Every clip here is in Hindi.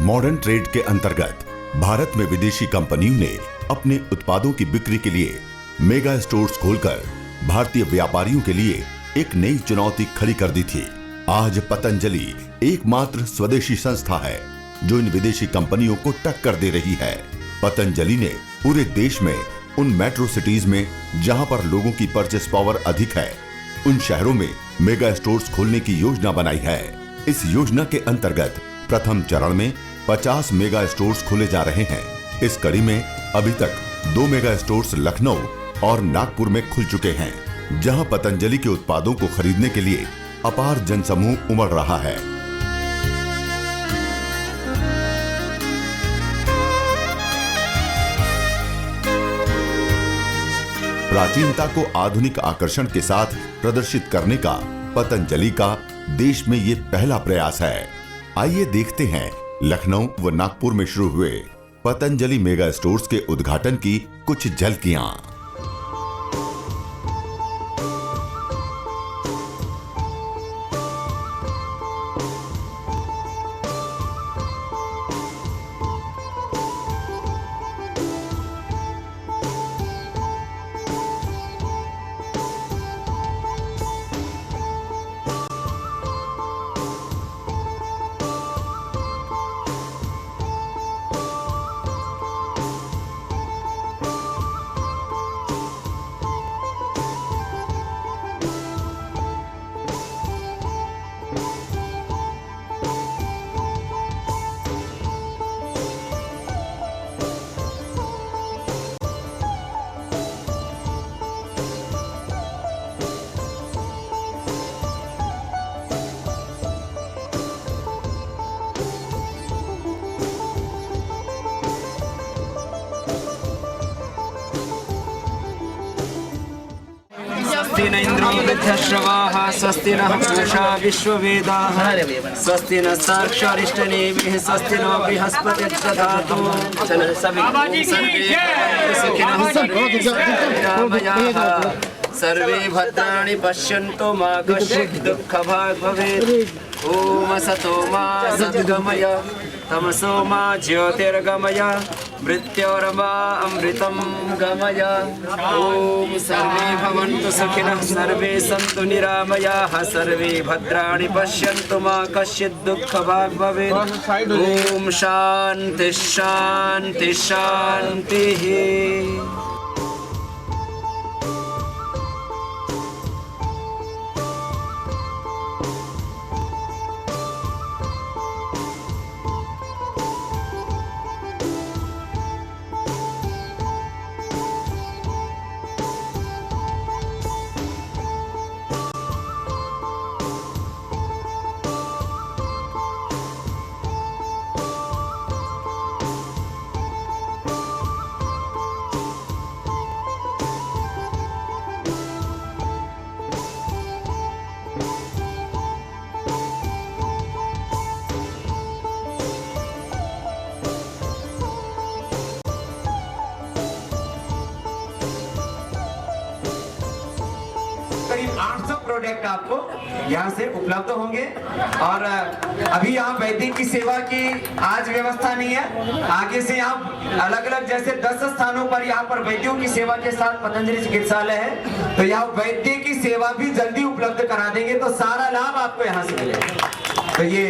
मॉडर्न ट्रेड के अंतर्गत भारत में विदेशी कंपनियों ने अपने उत्पादों की बिक्री के लिए मेगा स्टोर्स खोलकर भारतीय व्यापारियों के लिए एक नई चुनौती खड़ी कर दी थी। आज पतंजलि एकमात्र स्वदेशी संस्था है जो इन विदेशी कंपनियों को टक्कर दे रही है। पतंजलि ने पूरे देश में उन मेट्रो सिटीज में जहां पर लोगों की परचेस पावर अधिक है, उन शहरों में मेगा स्टोर्स खोलने की योजना बनाई है। इस योजना के अंतर्गत प्रथम चरण में 50 मेगा स्टोर्स खोले जा रहे हैं। इस कड़ी में अभी तक 2 मेगा स्टोर्स लखनऊ और नागपुर में खुल चुके हैं, जहां पतंजलि के उत्पादों को खरीदने के लिए अपार जनसमूह उमड़ रहा है। प्राचीनता को आधुनिक आकर्षण के साथ प्रदर्शित करने का पतंजलि का देश में ये पहला प्रयास है। आइए देखते हैं लखनऊ व नागपुर में शुरू हुए पतंजलि मेगा स्टोर्स के उद्घाटन की कुछ झलकियां। स्वस्ति न इंद्रो वृद्धश्रवाः स्वस्ति नः पूषा विश्ववेदाः स्वस्ति न साक्षारिष्टनेमिः स्वस्ति नो बृहस्पतिर्दधातु सर्वे भद्राणि पश्यन्तु मा कश्चित् दुःखभाग् भवेत्। ॐ असतो मा सद्गमय तमसो मा ज्योतिर्गमय मृत्योर्मा अमृतं गमय। ॐ सर्वे भवन्तु सुखिनः सर्वे सन्तु निरामयाः सर्वे भद्राणि पश्यन्तु मा कश्चित् दुःखभाग् भवेत्। ॐ शान्ति शान्ति शान्तिः। करीब 800 प्रोडक्ट आपको यहाँ से उपलब्ध होंगे। और अभी यहाँ वैद्य की सेवा की आज व्यवस्था नहीं है। आगे से यहाँ अलग अलग जैसे 10 स्थानों पर यहाँ पर वैद्यों की सेवा के साथ पतंजलि चिकित्सालय है, तो यहाँ वैद्य की सेवा भी जल्दी उपलब्ध करा देंगे, तो सारा लाभ आपको यहाँ से मिलेगा। तो ये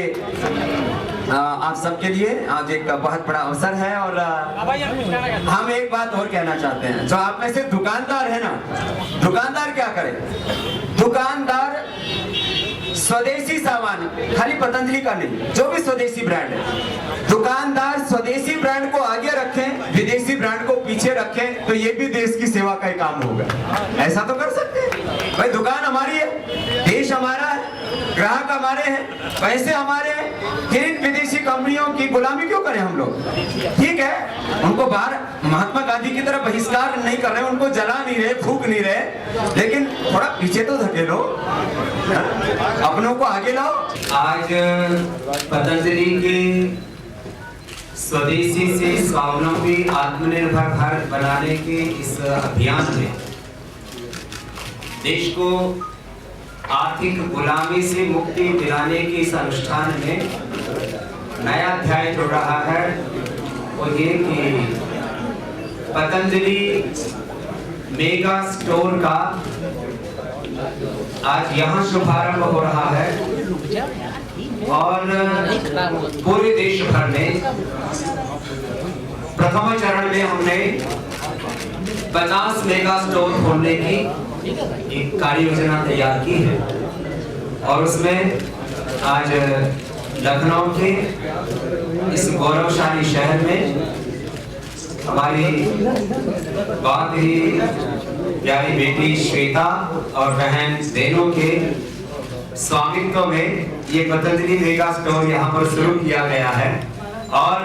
आप सबके लिए आज एक बहुत बड़ा अवसर है। और हम एक बात और कहना चाहते हैं, जो आप में से दुकानदार है ना, दुकानदार क्या करे, दुकानदार स्वदेशी सामान, खाली पतंजलि का नहीं, जो भी स्वदेशी ब्रांड है, दुकानदार स्वदेशी ब्रांड को आगे रखें, विदेशी ब्रांड को पीछे रखें, तो ये भी देश की सेवा का ही काम होगा। ऐसा तो कर सकते हैं भाई, दुकान हमारी है, देश हमारा है, ग्राहक हमारे हैं, पैसे हमारे हैं, फिर इन विदेशी कंपनियों की गुलामी क्यों करें हम लोग। ठीक है, उनको बाहर महात्मा गांधी की तरह बहिष्कार नहीं कर रहे, उनको जला नहीं रहे, फूक नहीं रहे, लेकिन थोड़ा पीछे तो धकेलो, अपनों को आगे लाओ। आज पतंजलि के स्वदेशी से स्वावलंबी आत्मनिर्भर भारत बनाने के इस अभियान में देश को आर्थिक गुलामी से मुक्ति दिलाने के इस अनुष्ठान में नया अध्याय जुड़ रहा है वो ये कि पतंजलि मेगा स्टोर का आज यहाँ शुभारंभ हो रहा है और पूरे देश भर में प्रथम चरण में हमने 50 मेगा स्टोर खोलने की एक कार्य योजना तैयार की है और उसमें आज लखनऊ के इस गौरवशाली शहर में हमारी बहुत ही प्यारी बेटी श्वेता और बहन देनों के स्वामित्व में ये पतंजलि मेगा स्टोर यहाँ पर शुरू किया गया है और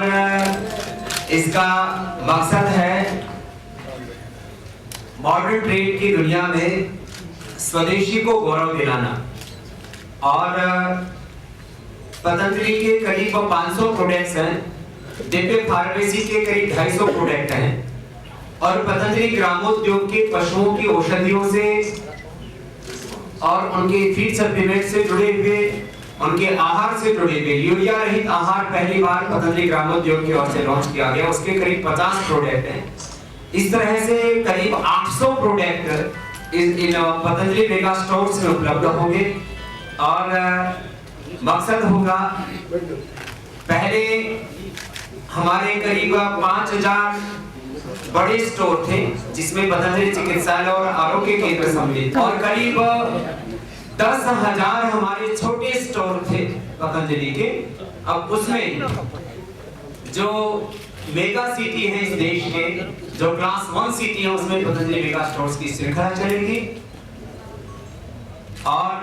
इसका मकसद है मॉडर्न ट्रेड की दुनिया में स्वदेशी को गौरव दिलाना और पतंजलि के करीब 500 प्रोडक्ट्स हैं, दिव्य फार्मेसी के करीब 250 प्रोडक्ट हैं और पतंजलि ग्रामोद्योग के पशुओं की औषधियों से और उनके फीड सप्लीमेंट से जुड़े हुए, उनके आहार से जुड़े हुए यूरिया रहित आहार पहली बार पतंजलि ग्रामोद्योग की ओर से लॉन्च किया गया। उसके करीब 50 प्रोडक्ट हैं। इस तरह से करीब 800 product in Patanjali mega stores में उपलब्ध होंगे और मकसद होगा, पहले हमारे करीब 5000 बड़े स्टोर थे जिसमें पतंजलि चिकित्सालय और आरोग्य केंद्र सम्मिलित और करीब 10,000 हमारे छोटे स्टोर थे पतंजलि के। अब उसमें जो मेगा सिटी है इस देश के, जो क्लास 1 सिटी है, उसमें पतंजलि मेगा स्टोर्स की श्रृंखला चलेगी और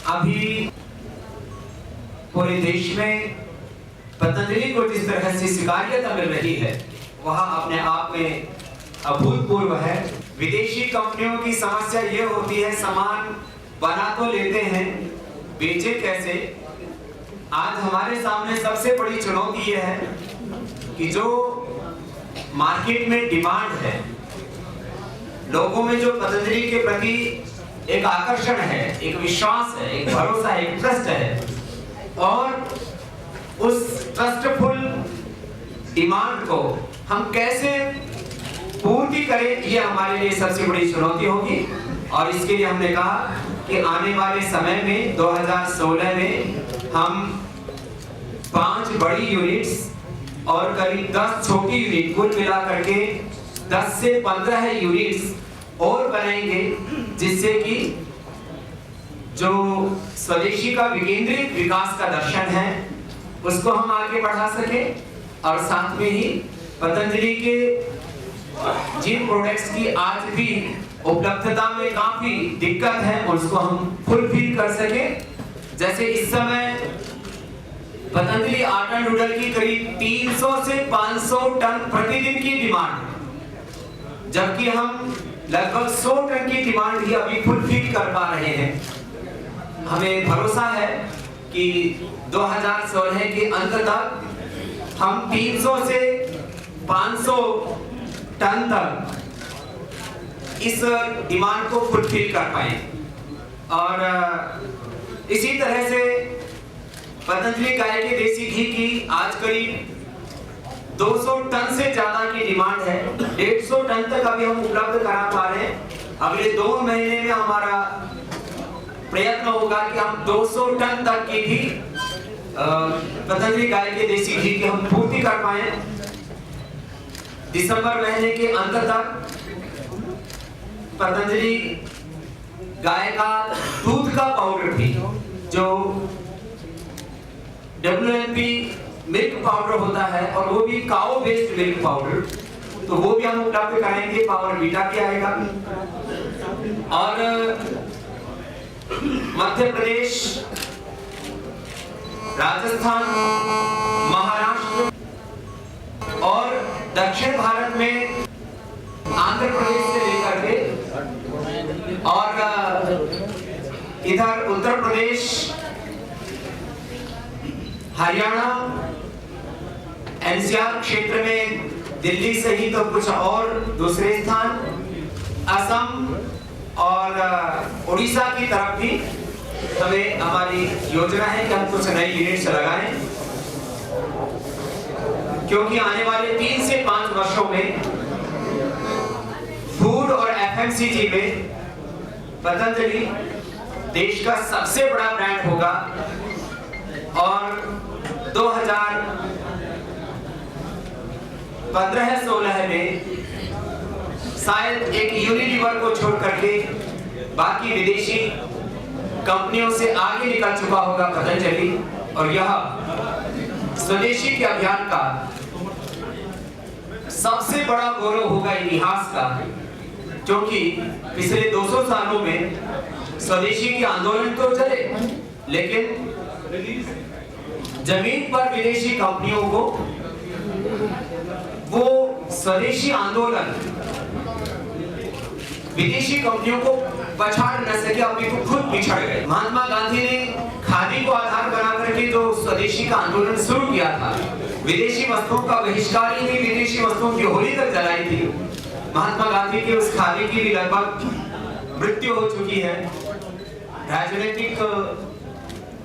अभी पूरे देश में पतंजलि को जिस तरह से स्वीकार्यता मिल रही है वह अपने आप में अभूतपूर्व है। विदेशी कंपनियों की समस्या ये होती है, सामान बना तो लेते हैं, बेचे कैसे। आज हमारे सामने सबसे बड़ी चुनौती यह है कि जो मार्केट में डिमांड है, लोगों में जो पतंजलि के प्रति एक आकर्षण है, एक विश्वास है, एक भरोसा है, एक ट्रस्ट है और उस ट्रस्टफुल डिमांड को हम कैसे पूर्ति करें, ये हमारे लिए सबसे बड़ी चुनौती होगी। और इसके लिए हमने कहा कि आने वाले समय में 2016 में हम 5 बड़ी यूनिट्स और करीब 10 छोटी यूनिट कुल मिला करके 10 से 15 यूनिट्स और बनाएंगे, जिससे कि जो स्वदेशी का विकेंद्रित विकास का दर्शन है उसको हम आगे बढ़ा सके और साथ में ही पतंजलि के जिन प्रोडक्ट्स की आज भी उपलब्धता में काफी दिक्कत है उसको हम फुलफिल कर सके। जैसे इस समय पतंजलि आटा नूडल की करीब 300 से 500 टन प्रतिदिन की डिमांड है, जबकि हम लगभग 100 टन की डिमांड ही अभी फुलफिल कर पा रहे हैं। हमें भरोसा है कि 2016 के अंत तक हम 300 से 500 टन तक इस डिमांड को फुलफिल कर पाए और इसी तरह से पतंजलि गाय के देसी घी की आज करीब 200 टन से ज्यादा की डिमांड है। 150 टन तक अभी हम उपलब्ध करा पा रहे हैं। अगले 2 महीने में हमारा प्रयत्न होगा कि हम 200 टन तक की भी पतंजलि गाय के देसी घी की हम पूर्ति कर पाए। दिसंबर महीने के अंत तक पतंजलि गाय का दूध का पाउडर भी, जो WMP मिल्क पाउडर होता है और वो भी काओ बेस्ड मिल्क पाउडर, तो वो भी हम उपलब्ध कराएंगे। पावर बीटा भी आएगा और मध्य प्रदेश, राजस्थान, महाराष्ट्र और दक्षिण भारत में आंध्र प्रदेश से लेकर के और इधर उत्तर प्रदेश, हरियाणा, एनसीआर क्षेत्र में दिल्ली सहित तो कुछ और दूसरे स्थान, असम और उड़ीसा की तरफ भी हमें हमारी योजना है कि हम कुछ नई यूनिट्स लगाएं क्योंकि आने वाले 3 से 5 वर्षों में फूड और एफएमसीजी में पतंजलि देश का सबसे बड़ा ब्रांड होगा और 2015-16 में शायद एक यूनिलीवर को छोड़ करके बाकी विदेशी कंपनियों से आगे निकल चुका होगा पतंजलि, और यह स्वदेशी के अभियान का सबसे बड़ा गौरव होगा इतिहास का, क्योंकि पिछले 200 सालों में स्वदेशी के आंदोलन तो चले, लेकिन जमीन पर विदेशी कंपनियों को वो स्वदेशी आंदोलन विदेशी कंपनियों को पछाड़ न सके, अपने को खुद पिछड़ गए। महात्मा गांधी ने खादी को आधार बना करके जो स्वदेशी का आंदोलन शुरू किया था, विदेशी वस्तुओं का बहिष्कार ही नहीं, विदेशी वस्तुओं की होली तक जलाई थी। महात्मा गांधी की उस खादी की भी लगभग मृत्यु हो चुकी है। राजनीतिक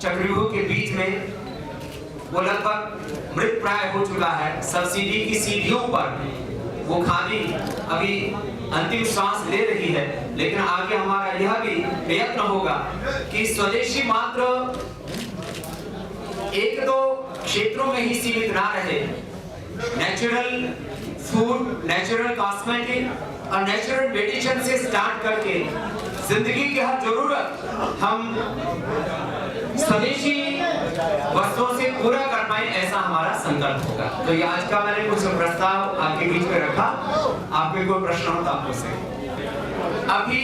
चक्रव्यूह के बीच में वो लगभग मृत प्राय हो चुका है। सब्सिडी की सीढ़ियों पर वो खादी अभी अंतिम सांस ले रही है, लेकिन आगे हमारा यह भी प्रयत्न होगा कि स्वदेशी मात्र 1-2 क्षेत्रों में ही सीमित ना रहे। नेचुरल फूड, नेचुरल कॉस्मेटिक और नेचुरल मेडिसिन से स्टार्ट करके जिंदगी की हर जरूरत हम स्वदेशी वस्तुओं से पूरा कर पाए, ऐसा हमारा संकल्प होगा। तो ये आज का मैंने कुछ प्रस्ताव आपके बीच में रखा। आपके कोई प्रश्न हो तो आप पूछ सकते। अभी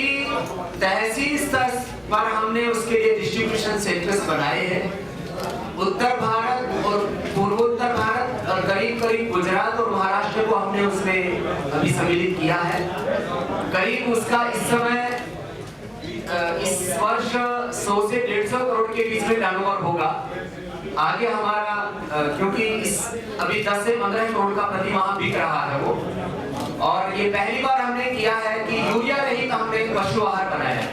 तहसील स्तर पर हमने उसके लिए डिस्ट्रीब्यूशन सेंटर्स बनाए हैं। उत्तर भारत और पूर्वोत्तर भारत और करीब करीब गुजरात और महाराष्ट्र को हमने उसमें अभी सम्मिलित किया है। करीब उसका इस समय इस वर्ष 100 से 150 करोड़ के बीच में टर्नओवर होगा। आगे हमारा क्योंकि अभी 10 से 15 करोड़ का प्रति माह बिक रहा है वो, और ये पहली बार हमने किया है कि यूरिया रहित हमने पशु आहार बनाया है।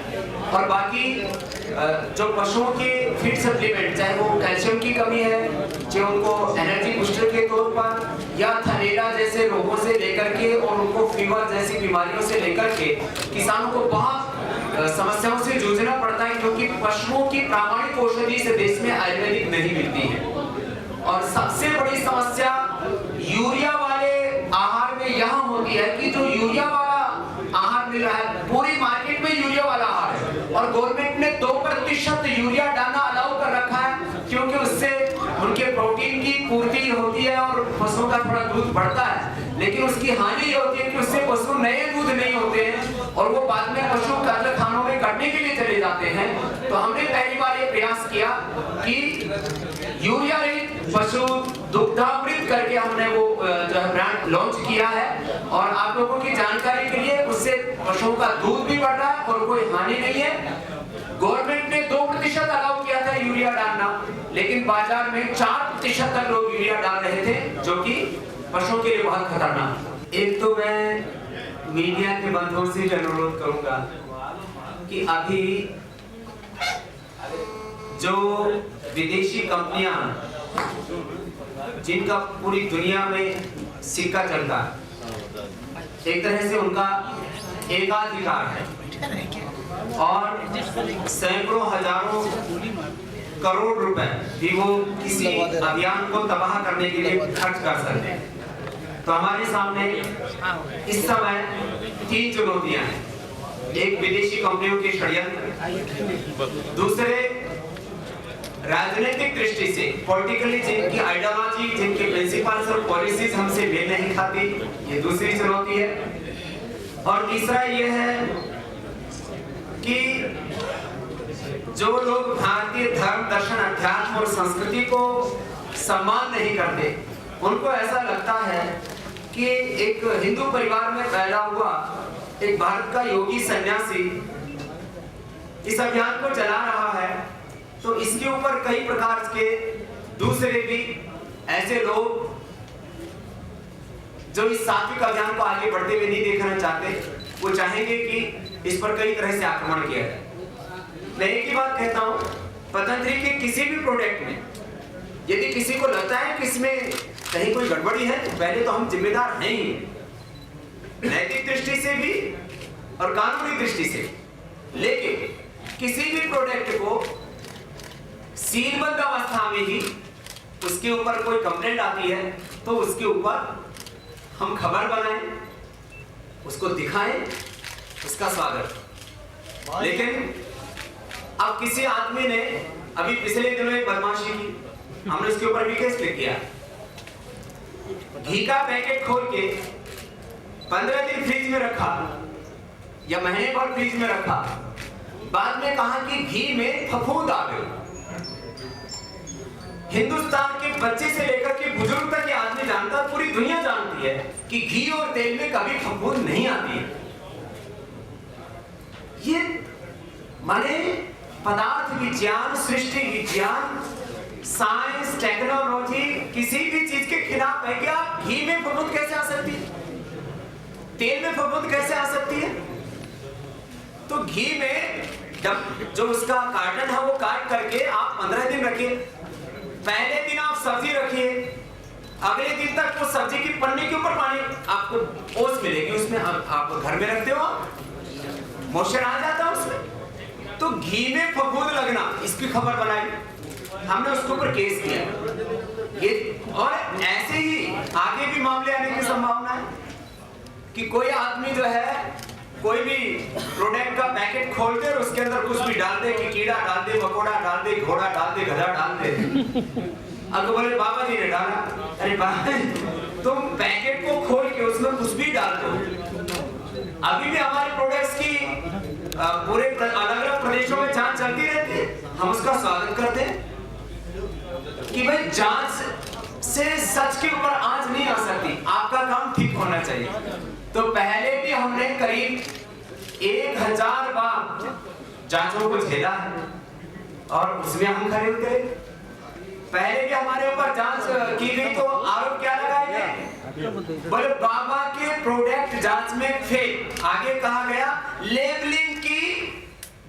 और बाकी जो पशुओं के फीड सप्लीमेंट, चाहे वो कैल्शियम की कमी है, चाहे उनको एनर्जी बूस्टर के तौर पर, या थनेला जैसे रोगों से लेकर के और उनको फीवर जैसी बीमारियों से लेकर के किसानों को बहुत समस्याओं से जूझना पड़ता है, क्योंकि पशुओं की प्रामाणिक औषधि इस देश में आयुर्वेदिक नहीं मिलती है। और सबसे बड़ी समस्या यूरिया वाले आहार में यहाँ होती है कि जो यूरिया वाला आहार मिल रहा है, पूरी मार्केट में यूरिया वाला आहार है, और गवर्नमेंट ने 2% यूरिया डालना अलाउ कर रखा है, क्योंकि उससे उनके प्रोटीन की पूर्ति होती है और पशुओं का थोड़ा दूध बढ़ता है। लेकिन उसकी हानि ये होती है कि उससे पशु नए दूध नहीं होते हैं, और वो बाद में पशु खानों में कटने के लिए चले जाते हैं। तो हमने पहली बार ये प्रयास किया कि यूरिया रहित पशु दुग्धामृत करके हमने वो जो है ब्रांड लॉन्च किया है। और आप लोगों की जानकारी के लिए उससे पशुओं का दूध भी बढ़ रहा है और कोई हानि नहीं है। गवर्नमेंट ने 2% अलाउ किया था यूरिया डालना, लेकिन बाजार में 4% तक लोग यूरिया डाल रहे थे, जो कि पशुओं के लिए बहुत खतरनाक। एक तो मैं मीडिया के बंधुओं से अनुरोध करूंगा कि अभी जो विदेशी कंपनियां जिनका पूरी दुनिया में सिक्का चलता है, एक तरह से उनका एकाधिकार है, और सैकड़ों हजारों करोड़ रुपए भी वो किसी अभियान को तबाह करने के लिए खर्च कर सकते हैं। तो हमारे सामने इस समय 3 चुनौतियां हैं। एक विदेशी कंपनियों के षड्यंत्र, दूसरे राजनीतिक दृष्टि से पॉलिटिकली जिनकी आइडियोलॉजी, जिनके प्रिंसिपल्स और पॉलिसीज हमसे मेल नहीं खाती, ये दूसरी चुनौती है। और तीसरा ये है कि जो लोग भारतीय धर्म, दर्शन, अध्यात्म और संस्कृति को सम्मान नहीं करते, उनको ऐसा लगता है कि एक हिंदू परिवार में पैदा हुआ एक भारत का योगी सन्यासी इस अभियान को चला रहा है, तो इसके ऊपर कई प्रकार के दूसरे भी ऐसे लोग जो इस सात्विक अभियान को आगे बढ़ते हुए नहीं देखना चाहते, वो चाहेंगे कि इस पर कई तरह से आक्रमण किया जाए। मैं एक ही बात कहता हूं, पतंजलि के किसी भी प्रोडक्ट में यदि किसी को लगता है कि इसमें कहीं कोई गड़बड़ी है तो पहले तो हम जिम्मेदार हैं ही, नैतिक दृष्टि से भी और कानूनी दृष्टि से। लेकिन किसी भी प्रोडक्ट को सीलबंद अवस्था में ही उसके ऊपर कोई कंप्लेंट आती है तो उसके ऊपर हम खबर बनाएं, उसको दिखाएं, उसका स्वागत। लेकिन अब किसी आदमी ने अभी पिछले दिनों एक बदमाशी की, हमने उसके ऊपर भी केस लिख किया। घी का पैकेट खोल के 15 दिन फ्रिज में रखा या महीने भर फ्रिज में रखा, बाद में कहा कि घी में फफूंद आ गई। हिंदुस्तान के बच्चे से लेकर के बुजुर्ग तक ये आदमी जानता है, पूरी दुनिया जानती है कि घी और तेल में कभी फफूंद नहीं आती है। ये माने पदार्थ विज्ञान, सृष्टि विज्ञान, साइंस, टेक्नोलॉजी किसी भी चीज के खिलाफ है कि आप घी में फफूंद कैसे आ सकती है, तेल में फफूंद कैसे आ सकती है। तो घी में जब जो उसका कार्टन है वो काट करके आप 15 दिन रखिए। पहले दिन आप सब्जी रखिए, अगले दिन तक वो सब्जी की पन्नी के ऊपर पानी आपको ओस मिलेगी, उसमें आप घर में रखते हो, मॉइस्चर आ जाता है उसमें। तो घी में फफूंद लगना, इसकी खबर बनाई, हमने उसके ऊपर केस किया। ये और ऐसे ही आगे भी मामले आने की संभावना है कि कोई आदमी जो है कोई भी प्रोडक्ट का पैकेट खोल दे और उसके अंदर कुछ भी डाल दे, कि कीड़ा डाल दे, मकोड़ा डाल दे, घोड़ा डाल दे, गधा डाल दे। अब बोले बाबा जी ने डाला, अरे बाबा तुम पैकेट को खोल के उसमें कुछ भी डाल दो। अभी भी हमारे प्रोडक्ट्स की पूरे अलग अलग प्रदेशों में जांच चलती रहती है, हम उसका स्वागत करते हैं कि भाई जांच से सच के ऊपर आंच नहीं आ सकती, आपका काम ठीक होना चाहिए। तो पहले भी हमने करीब 1000 बार जांचों को झेला है और उसमें हम खड़े उतरे। पहले भी हमारे ऊपर जांच की गई तो आरोप क्या लगाए गए, बोले बाबा के प्रोडक्ट जांच में फेल। आगे कहा गया लेबलिंग की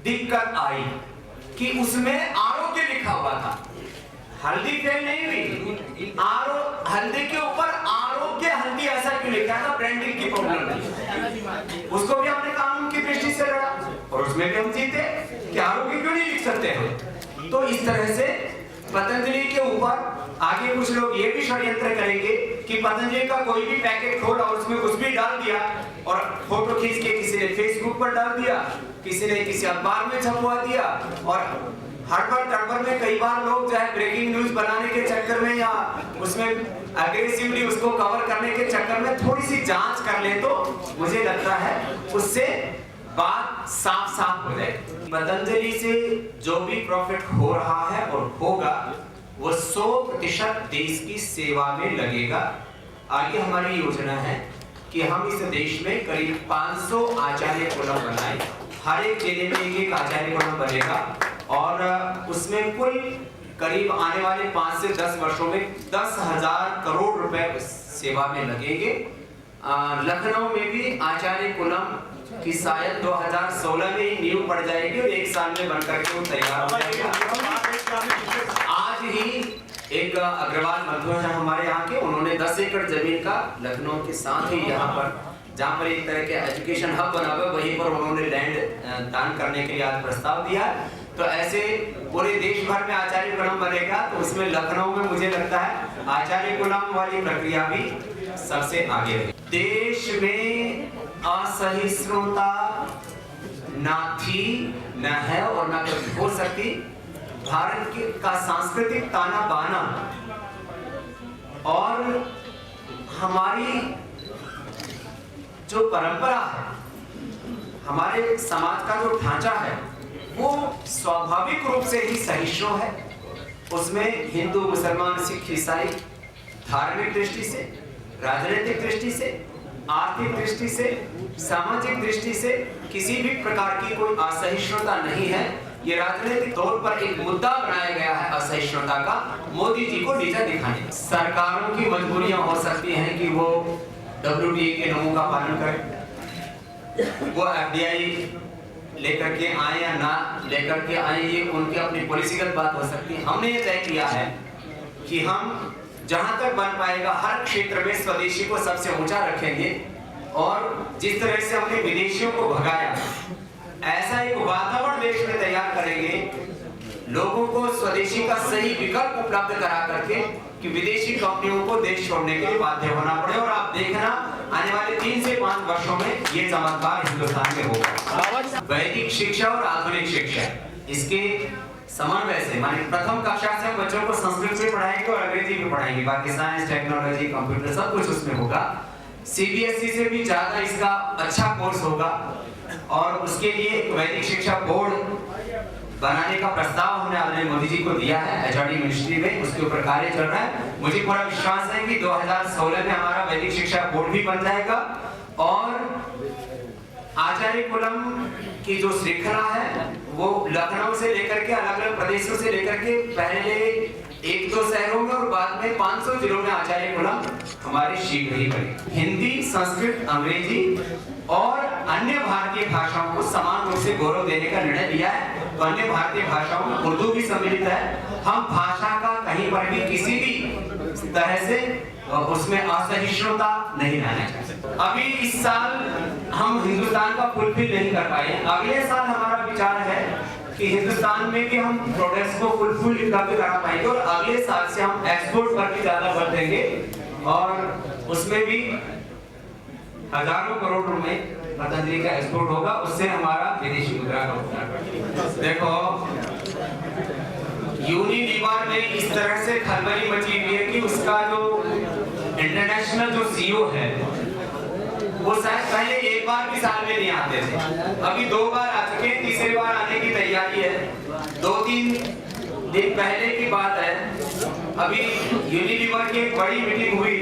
दिक्कत आई कि उसमें आरोग्य लिखा हुआ था, हल्दी फेल नहीं हुई, हल्दी के ऊपर आरोग्य हल्दी ऐसा क्यों लिखा था, ब्रांडिंग की प्रॉब्लम थी। उसको भी हमने कानून की दृष्टि से लड़ा और उसमें भी हम जीते कि आरोग्य क्यों नहीं लिख सकते हैं। तो इस तरह से पतंजलि के ऊपर आगे कुछ लोग ये भी षड्यंत्र करेंगे कि पतंजलि का कोई भी पैकेट खोला और उसमें कुछ भी डाल दिया और फोटो खींच के किसी ने फेसबुक पर डाल दिया, किसी ने किसी अखबार में छपवा दिया और हड़बड़ तड़बड़ में कई बार लोग जो है ब्रेकिंग न्यूज बनाने के चक्कर में या उसमें अग्रेसिवली उसको कवर करने के चक्कर में थोड़ी सी जांच कर ले तो मुझे लगता है उससे बात साफ साफ हो जाएगी। पतंजलि से जो भी प्रॉफिट हो रहा है और होगा वो 100% देश की सेवा में लगेगा। आगे हमारी योजना है कि हम इस देश में करीब 500 आचार्य कुलम बनाए, हर एक जिले में एक आचार्य कुलम बनेगा और उसमें कुल करीब आने वाले 5 से 10 वर्षों में 10,000 करोड़ रुपए सेवा में लगेंगे। लखनऊ में भी आचार्य कुलम की शायद 2016 में ही नींव पड़ जाएगी और 1 साल में बनकर के वो तैयार हो जाएगा। आज ही एक अग्रवाल बंधु है हमारे यहाँ के, उन्होंने 10 एकड़ जमीन का लखनऊ के साथ ही यहाँ पर जहाँ पर एक तरह के एजुकेशन हब बना हुआ वहीं पर उन्होंने लैंड दान करने के लिए आज प्रस्ताव दिया। तो ऐसे पूरे देश भर में आचार्य कुलम बनेगा तो उसमें लखनऊ में मुझे लगता है आचार्य कुलम वाली प्रक्रिया भी सबसे आगे है। देश में असहिष्णुता ना थी, न है और न कभी हो सकती। भारत का सांस्कृतिक ताना बाना और हमारी जो परंपरा है, हमारे समाज का जो ढांचा है वो स्वाभाविक रूप से ही सहिष्णु है। उसमें हिंदू, मुसलमान, सिख, ईसाई धार्मिक दृष्टि से, राजनीतिक दृष्टि से, आर्थिक दृष्टि से, सामाजिक दृष्टि से किसी भी प्रकार की कोई असहिष्णुता नहीं है। ये राजनीतिक तौर पर एक मुद्दा बनाया गया है असहिष्णुता का, मोदी जी को नीचा दिखाने। सरकारों की मजबूरियां हो सकती हैं कि वो WTO के नियमों का पालन करें, वो FDI लेकर के आए या ना लेकर के आए, ये उनकी अपनी पॉलिसीगत बात हो सकती है। हमने ये तय किया है कि हम जहां तक बन पाएगा हर क्षेत्र में स्वदेशी को सबसे ऊंचा रखेंगे और जिस तरह से हमने विदेशियों को भगाया, ऐसा एक वातावरण देश में तैयार करेंगे, लोगों को स्वदेशी का सही विकल्प उपलब्ध करा करके कि विदेशी कंपनियों को देश छोड़ने के लिए बाध्य होना पड़े। और आप देखना आने वाले 3 से 5 वर्षों में ये चमत्कार हिंदुस्तान में होगा। वैदिक शिक्षा और आधुनिक शिक्षा, इसके समन्वय से, माने प्रथम कक्षा से हम बच्चों को संस्कृत में पढ़ाएंगे और अंग्रेजी में पढ़ाएंगे, बाकी साइंस, टेक्नोलॉजी, कंप्यूटर सब कुछ उसमें होगा। सीबीएसई से भी ज्यादा इसका अच्छा कोर्स होगा और उसके लिए एक वैदिक शिक्षा बोर्ड बनाने का प्रस्ताव हमने आदरणीय मोदी जी को दिया है एचआरडी मिनिस्ट्री में, उसके ऊपर कार्य चल रहा है। मुझे पूरा विश्वास है कि 2016 में हमारा वैदिक शिक्षा बोर्ड भी बन जाएगा और आचार्य कुलम की जो श्रृंखला है वो लखनऊ से लेकर के अलग अलग प्रदेशों से लेकर के पहले 1-2 शहरों में और बाद में 500 जिलों में आचार्य कुलम हमारे शीघ्र ही बने। हिंदी, संस्कृत, अंग्रेजी और अन्य भारतीय भाषाओं को समान रूप से गौरव देने का निर्णय लिया है। तो अन्य भारतीय भाषाओं में उर्दू भी सम्मिलित है। हम भाषा का कहीं पर भी किसी भी तरह से उसमें असहिष्णुता नहीं रहना चाहते। अभी इस साल हम हिंदुस्तान का फुलफिल नहीं कर पाए, अगले साल हमारा विचार है कि हिंदुस्तान में भी हम प्रोडक्ट्स को फुलफिल करा पाएंगे और अगले साल से हम एक्सपोर्ट पर भी ज्यादा बल देंगे और उसमें भी हजारों करोड़ रुपए पतंजलि का एक्सपोर्ट होगा, उससे हमारा विदेशी मुद्रा का भुगतान। देखो यूनिलीवर में इस तरह से खलबली मची हुई है कि उसका जो इंटरनेशनल जो सीईओ है वो शायद पहले एक बार भी साल में नहीं आते थे, अभी 2 बार आ चुके, तीसरी बार आने की तैयारी है। 2-3 दिन पहले की बात है, अभी यूनिलीवर की एक बड़ी मीटिंग हुई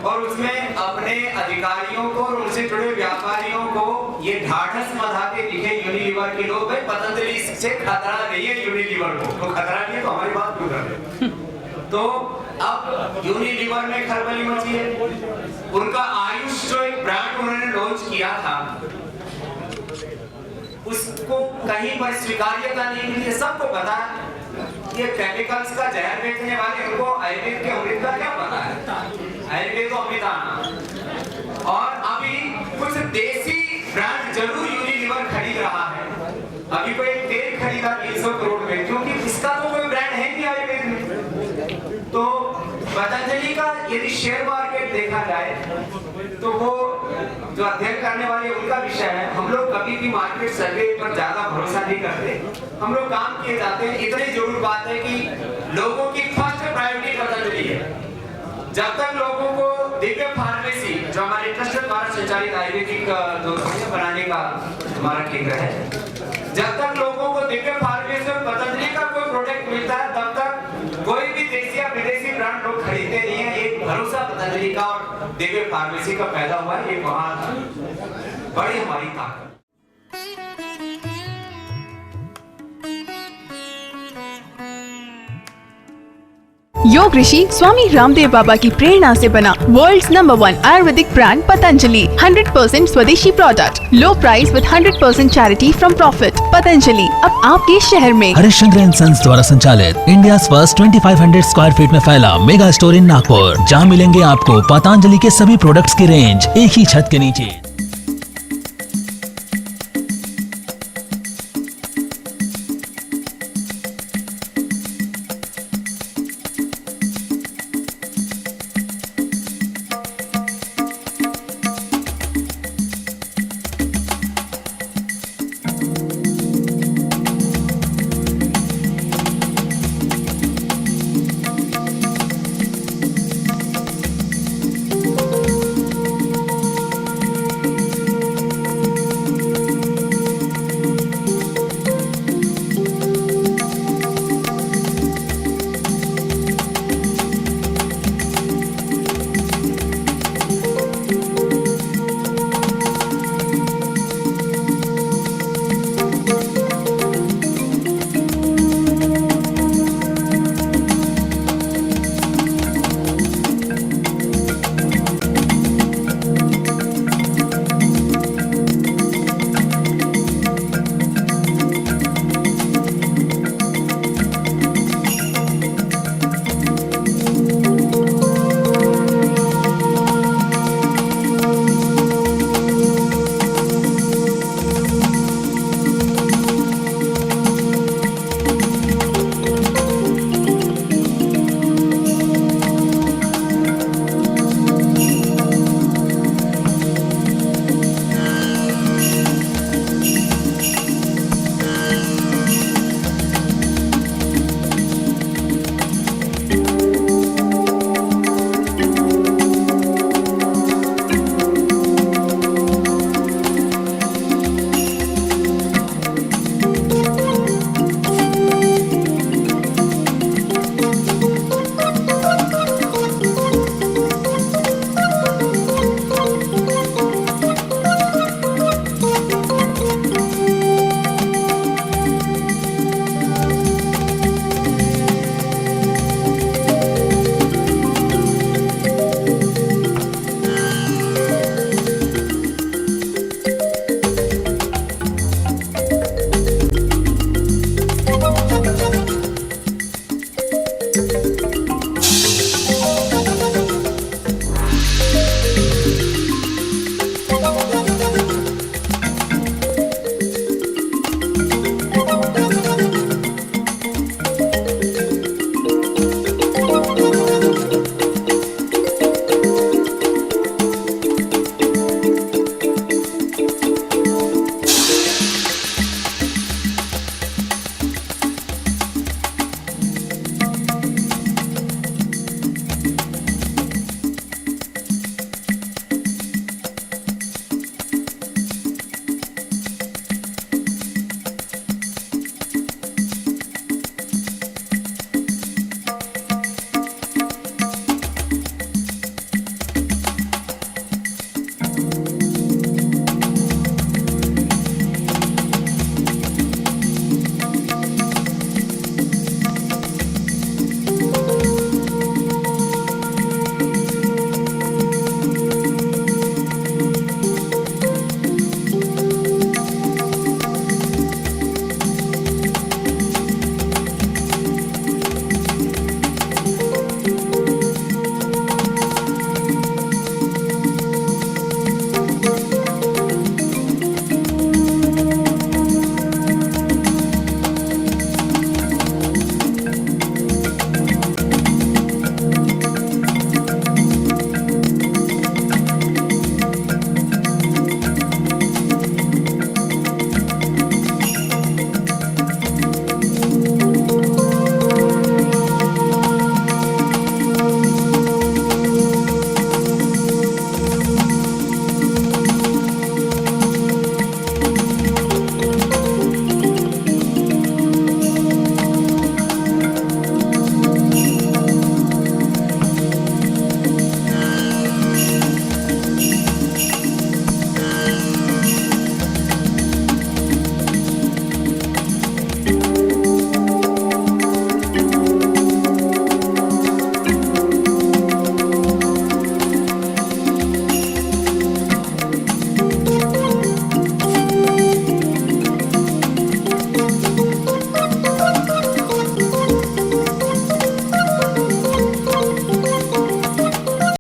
और उसमें अपने अधिकारियों को और उनसे जुड़े व्यापारियों को ये ढाढ़स बंधाते दिखे यूनिलीवर के लोग, भाई पतंजलि से खतरा नहीं है यूनिलीवर को, तो खतरा नहीं है तो हमारी बात क्यों कर रहे? तो अब यूनिलीवर में खलबली मची है। उनका आयुष जो एक ब्रांड उन्होंने लॉन्च किया था उसको कहीं पर स्वीकार्यता नहीं मिली है। सबको पता है ये केमिकल्स का जहर बेचने वाले, उनको आयुर्वेद के अमृत का क्या पता है, आयुर्वेद तो अमृताना। और अभी कुछ देसी ब्रांड जरूर यूनिलीवर खरीद रहा है। अभी कोई तेल खरीदा 300 करोड़ में, क्योंकि इसका तो कोई ब्रांड है नहीं आयुर्वेद में। तो पतंजलि का यदि शेयर मार्केट देखा जाए तो वो जो अध्ययन करने वाले उनका विषय है। हम लोग कभी भी मार्केट सर्वे पर ज्यादा भरोसा नहीं करते, हम लोग काम किए जाते हैं। इतनी जरूर बात है कि लोगों की फर्स्ट प्रायोरिटी पतंजलि है। जब तक लोगों को दिव्य फार्मेसी, जो हमारे ट्रस्ट द्वारा संचालित आयुर्वेदिक बनाने का हमारा केंद्र है, जब तक लोगों को दिव्य फार्मेसी और पतंजलि का कोई प्रोडक्ट मिलता है तब तक कोई भी देसी या विदेशी ब्रांड लोग खरीदते नहीं है। एक भरोसा पतंजलि का और दिव्य फार्मेसी का पैदा हुआ है, ये बहुत बड़ी हमारी ताकत। योग ऋषि स्वामी रामदेव बाबा की प्रेरणा से बना world's number 1 Ayurvedic brand Patanjali, 100% swadeshi product, low price with 100% charity from profit. Patanjali अब आपके शहर में। हरिश्चंद्र एंड सन्स द्वारा संचालित इंडिया फर्स्ट 2500 स्क्वायर फीट में फैला मेगा स्टोर इन नागपुर, जहाँ मिलेंगे आपको पतंजलि के सभी प्रोडक्ट्स की रेंज एक ही छत के नीचे। हैं।